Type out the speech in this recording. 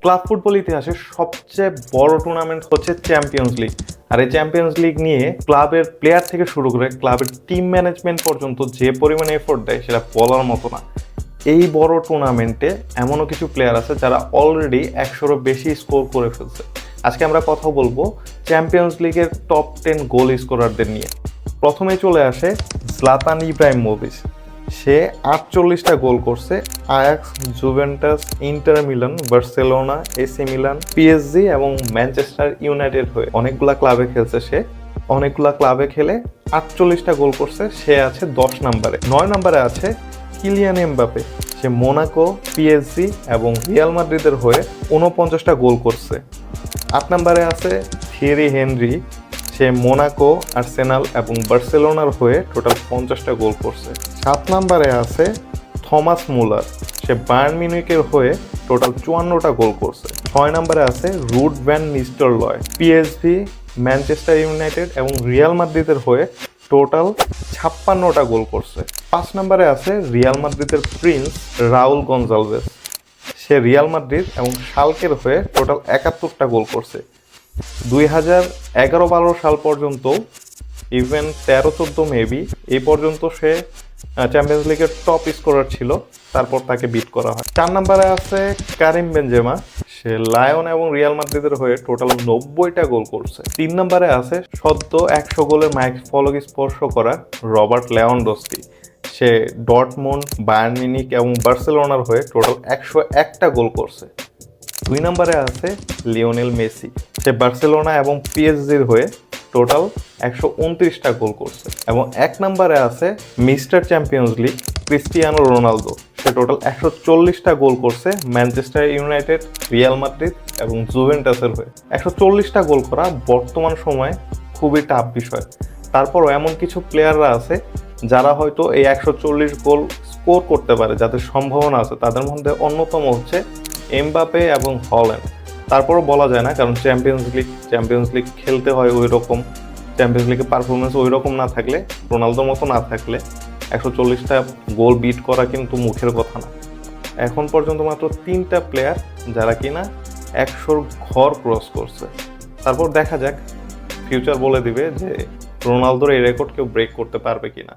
Club football ইতিহাসে সবচেয়ে বড় টুর্নামেন্ট হচ্ছে চ্যাম্পিয়ন্স লিগ। আর এই চ্যাম্পিয়ন্স লিগ নিয়ে ক্লাবের প্লেয়ার থেকে শুরু করে ক্লাবের টিম ম্যানেজমেন্ট পর্যন্ত যে পরিমাণে এফোর্ট দেয় সেটা বলার মতো না। এই বড় টুর্নামেন্টে এমনও কিছু প্লেয়ার আছে যারা অলরেডি 100-এরও বেশি স্কোর করে ফেলছে। আজকে আমরা কথা বলবো চ্যাম্পিয়ন্স লিগের টপ 10 গোল স্কোরারদের নিয়ে। প্রথমে চলে আসে জ্লাতান ইব্রাহিমোভিচ। সে 48টা গোল করছে Ajax, Juventus, inter Milan, Barcelona, AC Milan, PSG এবং ম্যানচেস্টার ইউনাইটেড হয়ে অনেকগুলা ক্লাবে খেলছে। সে অনেকগুলা ক্লাবে খেলে 48টা গোল করছে। সে আছে 10 নম্বরে। 9 নম্বরে আছে কিলিয়ান এমবাপে। সে মোনাকো, পিএসজি এবং রিয়াল মাদ্রিদের হয়ে 49টা গোল করছে। 8 নম্বরে আছে থিয়েরি হেনরি। সে মোনাকো, আর্সেনাল এবং বার্সেলোনার হয়ে টোটাল 50টা গোল করছে। 7 নম্বরে আছে থমাস মুলার। সে বায়ার্ন মিউনিখের হয়ে টোটাল 54টা গোল করছে। 6 নম্বরে আছে Ruud van Nistelrooy. PSV, Manchester United এবং রিয়াল মাদ্রিদের হয়ে টোটাল 56টা গোল করছে। 5 নম্বরে আছে রিয়াল মাদ্রিদের প্রিন্স রাউল গনজালভেস। সে রিয়াল মাদ্রিদ এবং শালকের হয়ে টোটাল 71টা গোল করছে। 2011-12 সাল পর্যন্ত, ইভেন 13-14 মেবি, এই পর্যন্ত সে চ্যাম্পিয়ন্স লিগের টপ স্কোরার ছিল। তারপর তাকে বিট করা হয়। 4 নম্বরে আছে কারিম বেনজেমা। সে লায়ন এবং রিয়াল মাদ্রিদের হয়ে টোটাল 90টা গোল করছে। 3 নম্বরে আছে সদ্য 100 গোলের মাইল ফলক স্পর্শ করা রবার্ট লেভানডস্কি। সে ডর্টমুন্ড, বায়ার্ন মিউনিখ এবং বার্সেলোনার হয়ে টোটাল 101টা গোল করছে। 2 নম্বরে আছে লিওনেল মেসি। সে বার্সেলোনা এবং পিএসজির হয়ে টোটাল 129টা গোল করছে। এবং 1 নম্বরে আছে mister champions league Cristiano Ronaldo. সে টোটাল 140টা গোল করছে ম্যানচেস্টার ইউনাইটেড, রিয়াল মাদ্রিদ এবং জুভেন্টাসের হয়ে। 140টা গোল করা বর্তমান সময়ে খুবই টাফ বিষয়। তারপরও এমন কিছু প্লেয়াররা আছে যারা হয়তো এই 140 গোল স্কোর করতে পারে, যাদের সম্ভাবনা আছে। তাদের মধ্যে অন্যতম হচ্ছে এমবাপে এবং হল্যান্ড। তারপরও বলা যায় না, কারণ চ্যাম্পিয়ন্স লিগ খেলতে হয় ওই রকম। চ্যাম্পিয়ন্স লিগের পারফরমেন্স ওই রকম না থাকলে, রোনালদোর মতো না থাকলে 140টা গোল বিট করা কিন্তু মুখের কথা না। এখন পর্যন্ত মাত্র 3টা প্লেয়ার যারা কিনা 100-র ঘর ক্রস করছে। তারপর দেখা যাক, ফিউচার বলে দিবে যে রোনালদোর এই রেকর্ড কেউ ব্রেক করতে পারবে কিনা।